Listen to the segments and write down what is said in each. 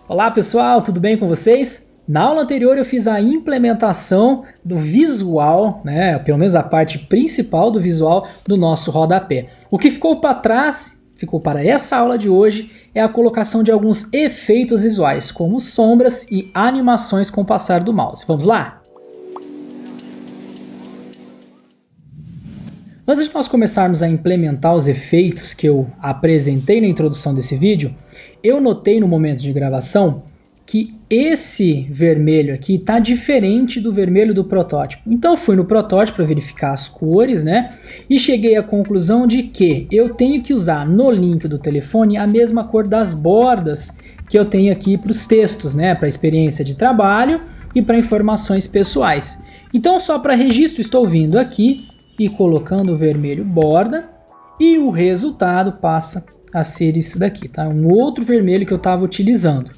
Olá pessoal, tudo bem com vocês? Na aula anterior eu fiz a implementação do visual, né, pelo menos a parte principal do visual do nosso rodapé. O que ficou para trás, ficou para essa aula de hoje, é a colocação de alguns efeitos visuais, como sombras e animações com o passar do mouse. Vamos lá? Antes de nós começarmos a implementar os efeitos que eu apresentei na introdução desse vídeo, eu notei no momento de gravação que esse vermelho aqui está diferente do vermelho do protótipo. Então eu fui no protótipo para verificar as cores, né? E cheguei à conclusão de que eu tenho que usar no link do telefone a mesma cor das bordas que eu tenho aqui para os textos, né? Para experiência de trabalho e para informações pessoais. Então só para registro estou vindo aqui e colocando o vermelho borda e o resultado passa a ser isso daqui, tá? Um outro vermelho que eu estava utilizando.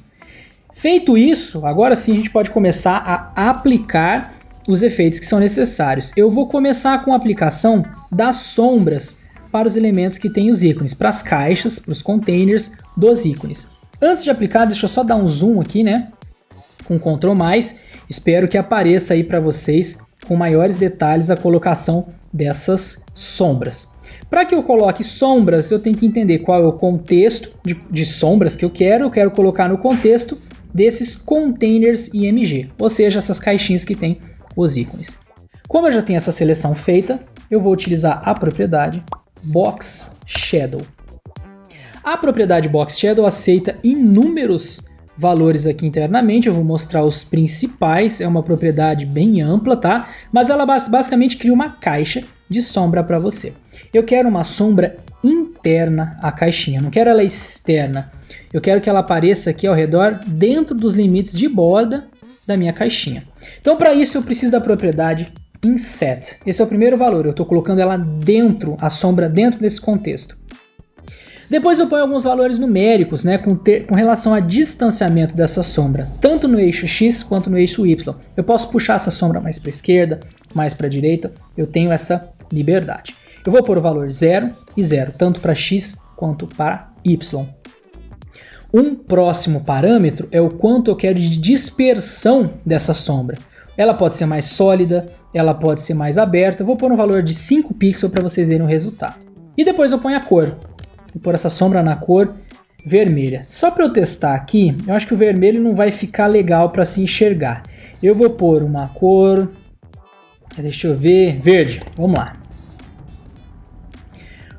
Feito isso, agora sim a gente pode começar a aplicar os efeitos que são necessários. Eu vou começar com a aplicação das sombras para os elementos que têm os ícones, para as caixas, para os containers dos ícones. Antes de aplicar, deixa eu só dar um zoom aqui, né? Com Ctrl+, espero que apareça aí para vocês com maiores detalhes a colocação dessas sombras. Para que eu coloque sombras, eu tenho que entender qual é o contexto de sombras que eu quero colocar no contexto desses containers IMG, ou seja, essas caixinhas que tem os ícones. Como eu já tenho essa seleção feita, eu vou utilizar a propriedade Box Shadow. A propriedade Box Shadow aceita inúmeros valores aqui internamente, eu vou mostrar os principais, é uma propriedade bem ampla, tá? Mas ela basicamente cria uma caixa de sombra para você. Eu quero uma sombra interna à caixinha, não quero ela externa. Eu quero que ela apareça aqui ao redor, dentro dos limites de borda da minha caixinha. Então para isso eu preciso da propriedade Inset. Esse é o primeiro valor, eu estou colocando ela dentro, a sombra dentro desse contexto. Depois eu ponho alguns valores numéricos, né, com relação a distanciamento dessa sombra, tanto no eixo X quanto no eixo Y. Eu posso puxar essa sombra mais para a esquerda, mais para a direita, eu tenho essa liberdade. Eu vou pôr o valor 0 e 0, tanto para X quanto para Y. Um próximo parâmetro é o quanto eu quero de dispersão dessa sombra. Ela pode ser mais sólida, ela pode ser mais aberta. Eu vou pôr um valor de 5 pixels para vocês verem o resultado. E depois eu ponho a cor. Vou pôr essa sombra na cor vermelha. Só para eu testar aqui, eu acho que o vermelho não vai ficar legal para se enxergar. Eu vou pôr uma cor, deixa eu ver, verde. Vamos lá.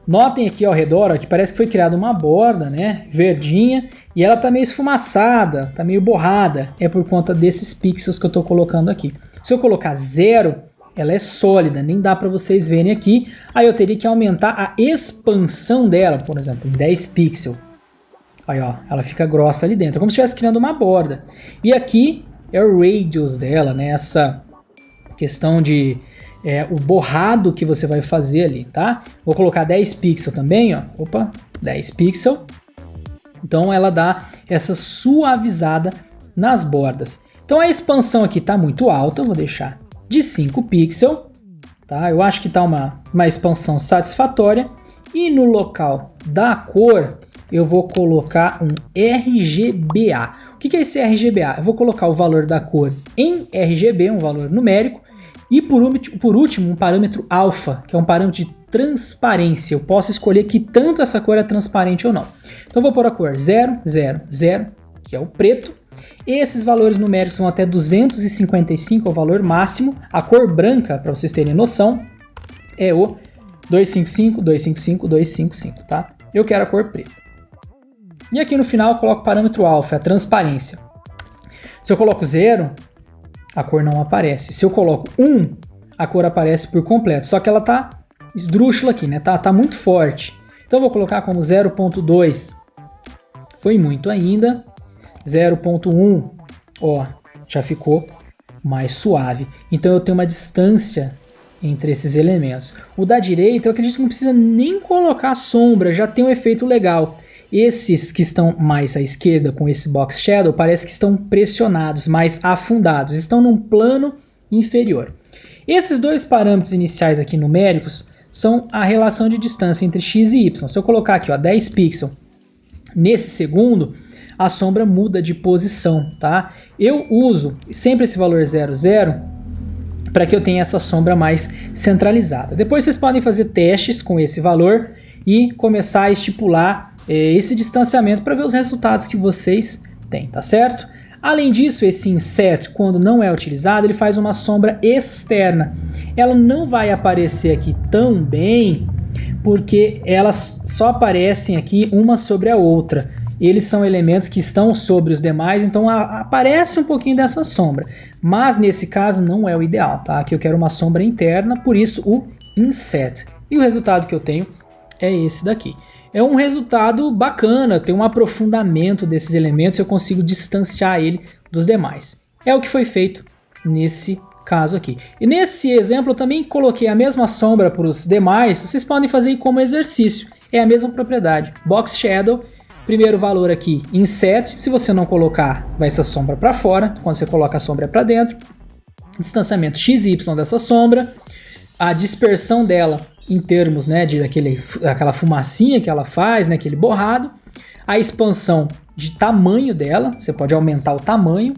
Notem aqui ao redor ó, que parece que foi criada uma borda, né, verdinha, e ela tá meio esfumaçada, tá meio borrada. É por conta desses pixels que eu tô colocando aqui. Se eu colocar 0, ela é sólida, nem dá para vocês verem aqui. Aí eu teria que aumentar a expansão dela, por exemplo, 10 pixels. Aí ó, ela fica grossa ali dentro, é como se estivesse criando uma borda. E aqui é o radius dela, né, essa questão de o borrado que você vai fazer ali, tá? Vou colocar 10 pixels também, ó. Opa, 10 pixels. Então ela dá essa suavizada nas bordas. Então a expansão aqui tá muito alta, eu vou deixar de 5 pixels, tá? Eu acho que tá uma expansão satisfatória. E no local da cor, eu vou colocar um RGBA. O que é esse RGBA? Eu vou colocar o valor da cor em RGB, um valor numérico. E por último, um parâmetro alfa, que é um parâmetro de transparência. Eu posso escolher que tanto essa cor é transparente ou não. Então eu vou pôr a cor 0, 0, 0, que é o preto. Esses valores numéricos vão até 255, é o valor máximo. A cor branca, para vocês terem noção, é o 255, 255, 255, tá? Eu quero a cor preta. E aqui no final eu coloco o parâmetro alfa, a transparência. Se eu coloco 0... a cor não aparece. Se eu coloco 1, a cor aparece por completo. Só que ela tá esdrúxula aqui, né? Tá muito forte. Então eu vou colocar como 0.2. Foi muito ainda. 0.1. Ó, já ficou mais suave. Então eu tenho uma distância entre esses elementos. O da direita, eu acredito que não precisa nem colocar sombra. Já tem um efeito legal. Esses que estão mais à esquerda com esse Box Shadow parece que estão pressionados, mais afundados, estão num plano inferior. Esses dois parâmetros iniciais aqui numéricos são a relação de distância entre x e y. Se eu colocar aqui ó, 10 pixels nesse segundo, a sombra muda de posição, tá? Eu uso sempre esse valor 0, 0 para que eu tenha essa sombra mais centralizada. Depois vocês podem fazer testes com esse valor e começar a estipular esse distanciamento para ver os resultados que vocês têm, tá certo? Além disso, esse inset, quando não é utilizado, ele faz uma sombra externa. Ela não vai aparecer aqui tão bem, porque elas só aparecem aqui uma sobre a outra. Eles são elementos que estão sobre os demais, então aparece um pouquinho dessa sombra. Mas nesse caso não é o ideal, tá? Aqui eu quero uma sombra interna, por isso o inset. E o resultado que eu tenho é esse daqui. É um resultado bacana, tem um aprofundamento desses elementos, eu consigo distanciar ele dos demais. É o que foi feito nesse caso aqui. E nesse exemplo eu também coloquei a mesma sombra para os demais, vocês podem fazer como exercício. É a mesma propriedade. Box Shadow, primeiro valor aqui, inset, se você não colocar, vai essa sombra para fora, quando você coloca a sombra para dentro. Distanciamento XY dessa sombra, a dispersão dela em termos, né, daquela fumacinha que ela faz, né, aquele borrado, a expansão de tamanho dela, você pode aumentar o tamanho,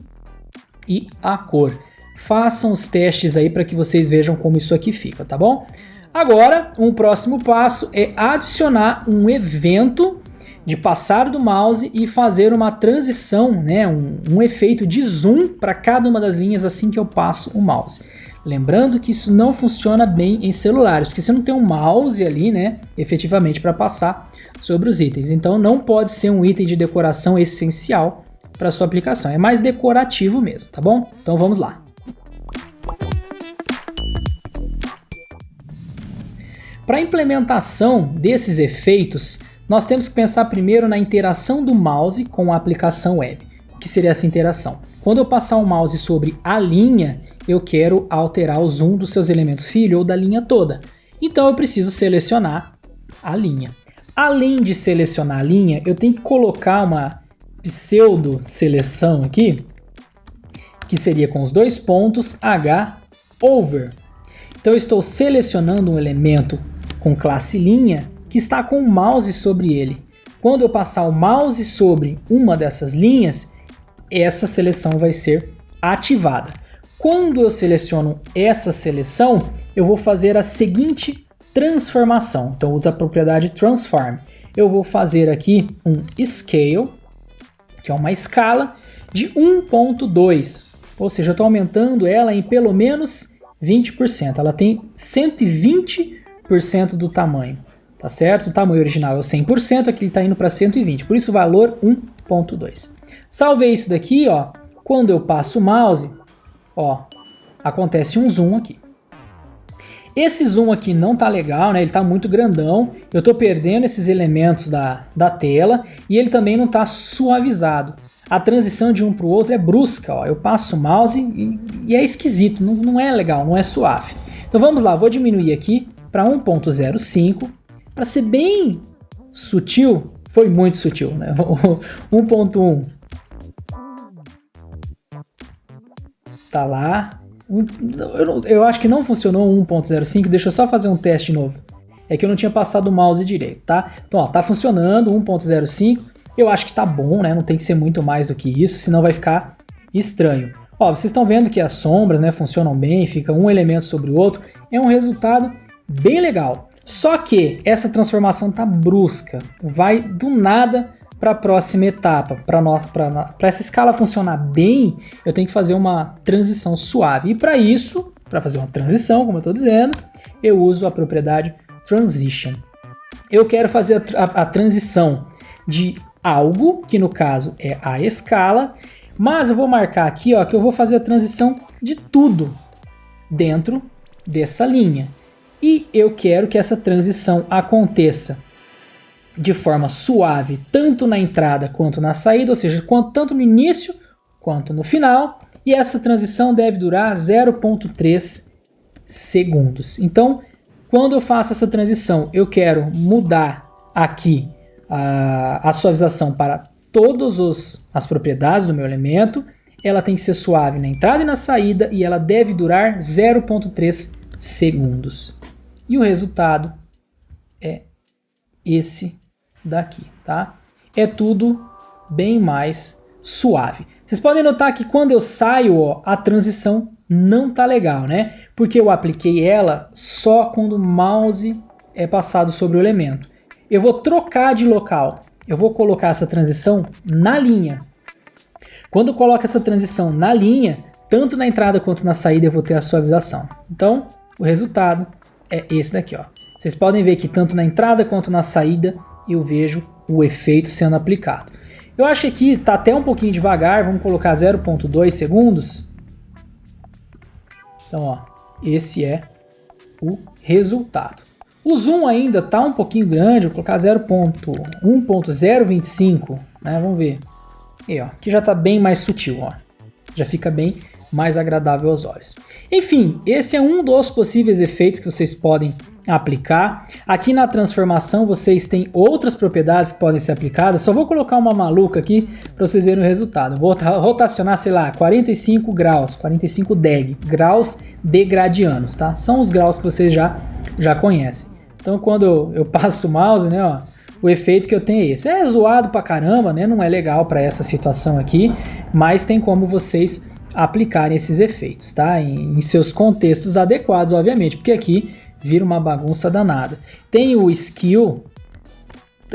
e a cor. Façam os testes aí para que vocês vejam como isso aqui fica, tá bom? Agora, um próximo passo é adicionar um evento de passar do mouse e fazer uma transição, né, um efeito de zoom para cada uma das linhas assim que eu passo o mouse. Lembrando que isso não funciona bem em celulares, porque você não tem um mouse ali, né, efetivamente para passar sobre os itens. Então não pode ser um item de decoração essencial para sua aplicação. É mais decorativo mesmo, tá bom? Então vamos lá. Para a implementação desses efeitos, nós temos que pensar primeiro na interação do mouse com a aplicação web. O que seria essa interação? Quando eu passar o mouse sobre a linha, eu quero alterar o zoom dos seus elementos filho ou da linha toda. Então eu preciso selecionar a linha. Além de selecionar a linha, eu tenho que colocar uma pseudo seleção aqui, que seria com os dois pontos H over. Então eu estou selecionando um elemento com classe linha que está com o mouse sobre ele. Quando eu passar o mouse sobre uma dessas linhas, essa seleção vai ser ativada. Quando eu seleciono essa seleção, eu vou fazer a seguinte transformação. Então usa a propriedade transform. Eu vou fazer aqui um scale, que é uma escala de 1.2, ou seja, eu estou aumentando ela em pelo menos 20%. Ela tem 120% do tamanho, tá certo? O tamanho original é o 100%, aqui ele está indo para 120%, por isso o valor 1.2. Salvei isso daqui, ó. Quando eu passo o mouse, ó, acontece um zoom aqui. Esse zoom aqui não tá legal, né? Ele tá muito grandão. Eu tô perdendo esses elementos da tela e ele também não tá suavizado. A transição de um para o outro é brusca, ó. Eu passo o mouse e é esquisito, não é legal, não é suave. Então vamos lá, vou diminuir aqui para 1.05 para ser bem sutil. Foi muito sutil, né? 1.1 tá lá. Eu acho que não funcionou 1.05, deixa eu só fazer um teste novo. É que eu não tinha passado o mouse direito, tá? Então, ó, tá funcionando 1.05. Eu acho que tá bom, né? Não tem que ser muito mais do que isso, senão vai ficar estranho. Ó, vocês estão vendo que as sombras, né, funcionam bem, fica um elemento sobre o outro. É um resultado bem legal. Só que essa transformação tá brusca. Vai do nada para a próxima etapa. Para essa escala funcionar bem, eu tenho que fazer uma transição suave. E para isso, para fazer uma transição, como eu estou dizendo, eu uso a propriedade transition. Eu quero fazer a transição de algo, que no caso é a escala, mas eu vou marcar aqui, ó, que eu vou fazer a transição de tudo dentro dessa linha. E eu quero que essa transição aconteça de forma suave, tanto na entrada quanto na saída, ou seja, tanto no início quanto no final, e essa transição deve durar 0.3 segundos. Então, quando eu faço essa transição, eu quero mudar aqui a suavização para todas as propriedades do meu elemento, ela tem que ser suave na entrada e na saída, e ela deve durar 0.3 segundos. E o resultado é esse daqui, tá? É tudo bem mais suave. Vocês podem notar que quando eu saio, ó, a transição não tá legal, né? Porque eu apliquei ela só quando o mouse é passado sobre o elemento. Eu vou trocar de local. Eu vou colocar essa transição na linha. Quando eu coloco essa transição na linha, tanto na entrada quanto na saída eu vou ter a suavização. Então, o resultado é esse daqui, ó. Vocês podem ver que tanto na entrada quanto na saída eu vejo o efeito sendo aplicado. Eu acho que aqui está até um pouquinho devagar, vamos colocar 0.2 segundos. Então, ó, esse é o resultado. O zoom ainda está um pouquinho grande, vou colocar 1.025, né? Vamos ver. E, ó, aqui já está bem mais sutil, ó. Já fica bem mais agradável aos olhos. Enfim, esse é um dos possíveis efeitos que vocês podem aplicar. Aqui na transformação vocês têm outras propriedades que podem ser aplicadas. Só vou colocar uma maluca aqui para vocês verem o resultado. Vou rotacionar, sei lá, 45 graus, 45 graus degradianos, tá? São os graus que vocês já conhecem. Então quando eu passo o mouse, né, ó, o efeito que eu tenho é esse. É zoado pra caramba, né? Não é legal para essa situação aqui, mas tem como vocês aplicarem esses efeitos, tá? Em seus contextos adequados, obviamente, porque aqui vira uma bagunça danada. Tem o skill,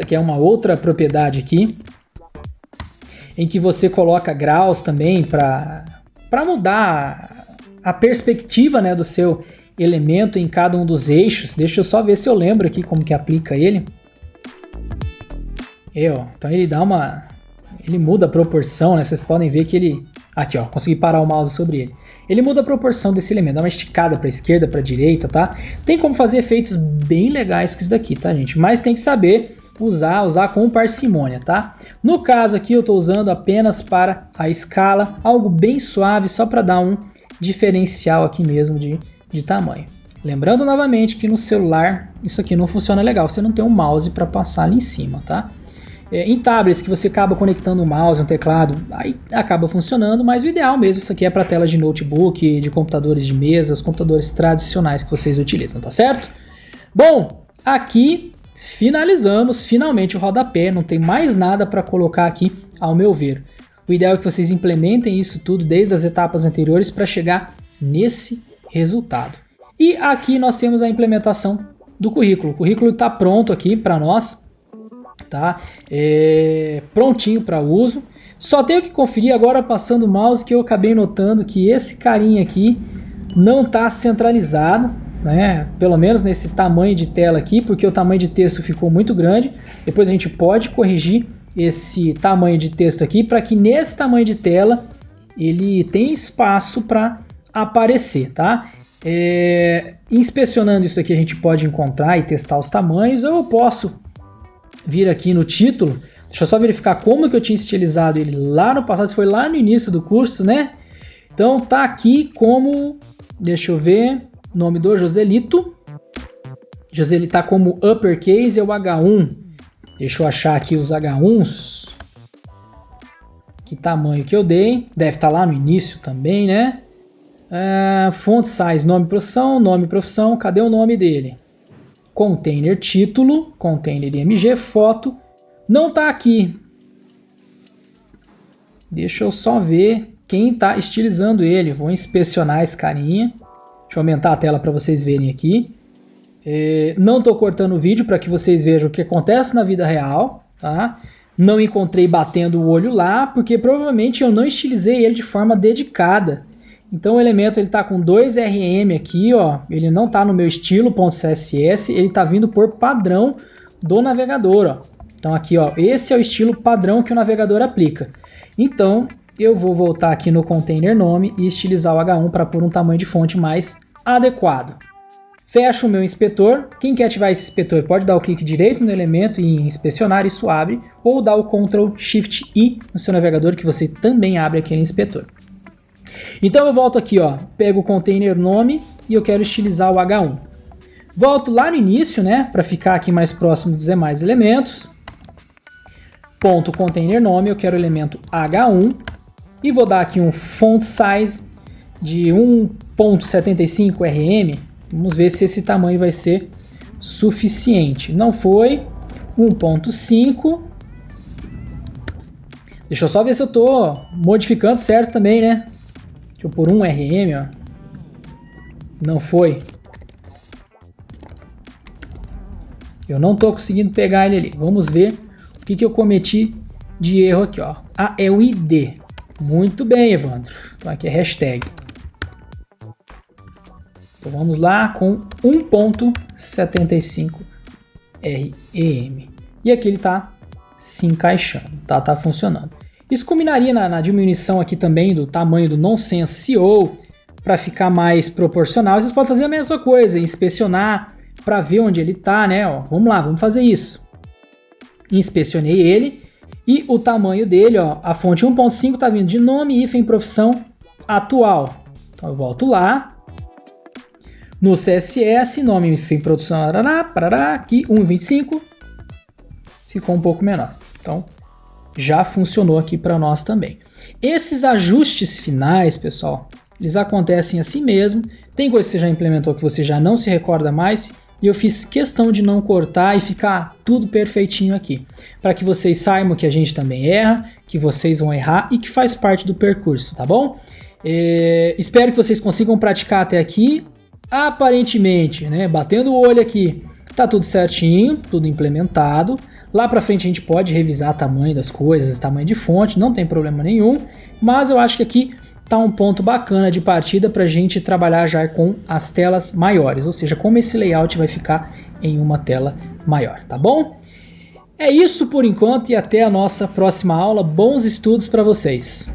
que é uma outra propriedade aqui, em que você coloca graus também para mudar a perspectiva, né, do seu elemento em cada um dos eixos. Deixa eu só ver se eu lembro aqui como que aplica ele. Então ele muda a proporção, né? Vocês podem ver que ele... Aqui, ó, consegui parar o mouse sobre ele. Ele muda a proporção desse elemento, dá uma esticada para a esquerda, para a direita, tá? Tem como fazer efeitos bem legais com isso daqui, tá, gente? Mas tem que saber usar com parcimônia, tá? No caso aqui eu estou usando apenas para a escala, algo bem suave, só para dar um diferencial aqui mesmo de tamanho. Lembrando novamente que no celular isso aqui não funciona legal, você não tem um mouse para passar ali em cima, tá? Em tablets que você acaba conectando um mouse, um teclado, aí acaba funcionando, mas o ideal mesmo isso aqui é para tela de notebook, de computadores de mesa, os computadores tradicionais que vocês utilizam, tá certo? Bom, aqui finalizamos finalmente o rodapé, não tem mais nada para colocar aqui ao meu ver. O ideal é que vocês implementem isso tudo desde as etapas anteriores para chegar nesse resultado. E aqui nós temos a implementação do currículo. O currículo está pronto aqui para nós. Tá? Prontinho para uso. Só tenho que conferir agora passando o mouse que eu acabei notando que esse carinha aqui não está centralizado, né? Pelo menos nesse tamanho de tela aqui, porque o tamanho de texto ficou muito grande. Depois a gente pode corrigir esse tamanho de texto aqui para que nesse tamanho de tela ele tenha espaço para aparecer, tá? Inspecionando isso aqui a gente pode encontrar e testar os tamanhos. Eu posso vir aqui no título, deixa eu só verificar como que eu tinha estilizado ele lá no passado, se foi lá no início do curso, né? Então tá aqui como, deixa eu ver, nome do Joselito. Joselito tá como uppercase, é o H1. Deixa eu achar aqui os H1s. Que tamanho que eu dei, deve estar lá no início também, né? Font size, nome profissão, cadê o nome dele? Container título, container img, foto, não tá aqui. Deixa eu só ver quem tá estilizando ele. Vou inspecionar esse carinha. Deixa eu aumentar a tela para vocês verem aqui. Não tô cortando o vídeo para que vocês vejam o que acontece na vida real, tá? Não encontrei batendo o olho lá, porque provavelmente eu não estilizei ele de forma dedicada. Então o elemento ele tá com 2 RM aqui, ó, ele não tá no meu estilo .css, ele tá vindo por padrão do navegador, ó. Então aqui, ó, esse é o estilo padrão que o navegador aplica. Então eu vou voltar aqui no container nome e estilizar o H1 para pôr um tamanho de fonte mais adequado. Fecho o meu inspetor. Quem quer ativar esse inspetor pode dar o clique direito no elemento e inspecionar, isso abre, ou dar o Ctrl Shift I no seu navegador que você também abre aquele inspetor. Então eu volto aqui, ó, pego o container nome e eu quero estilizar o H1. Volto lá no início, né, para ficar aqui mais próximo dos demais elementos. Ponto container nome, eu quero o elemento H1 e vou dar aqui um font size de 1.75 RM. Vamos ver se esse tamanho vai ser suficiente. Não foi. 1.5. Deixa eu só ver se eu tô modificando certo também, né? Deixa eu pôr um RM, ó. Não foi. Eu não tô conseguindo pegar ele ali. Vamos ver o que eu cometi de erro aqui, ó. Ah, é o ID. Muito bem, Evandro. Então aqui é hashtag. Então vamos lá com 1.75 REM. E aqui ele tá se encaixando, tá funcionando. Isso combinaria na diminuição aqui também do tamanho do Nonsense CO para ficar mais proporcional. Vocês podem fazer a mesma coisa, inspecionar para ver onde ele tá, né? Ó, vamos lá, vamos fazer isso. Inspecionei ele e o tamanho dele, ó, a fonte 1.5 tá vindo de nome, hífen, profissão atual. Então eu volto lá. No CSS, nome, hífen, produção, parará, aqui 1.25. Ficou um pouco menor. Então já funcionou aqui para nós também. Esses ajustes finais, pessoal, eles acontecem assim mesmo. Tem coisa que você já implementou que você já não se recorda mais, e eu fiz questão de não cortar e ficar tudo perfeitinho aqui, para que vocês saibam que a gente também erra, que vocês vão errar e que faz parte do percurso, tá bom? Espero que vocês consigam praticar até aqui. Aparentemente, né, batendo o olho aqui, tá tudo certinho, tudo implementado. Lá para frente a gente pode revisar tamanho das coisas, tamanho de fonte, não tem problema nenhum, mas eu acho que aqui tá um ponto bacana de partida para a gente trabalhar já com as telas maiores, ou seja, como esse layout vai ficar em uma tela maior, tá bom? É isso por enquanto e até a nossa próxima aula. Bons estudos para vocês!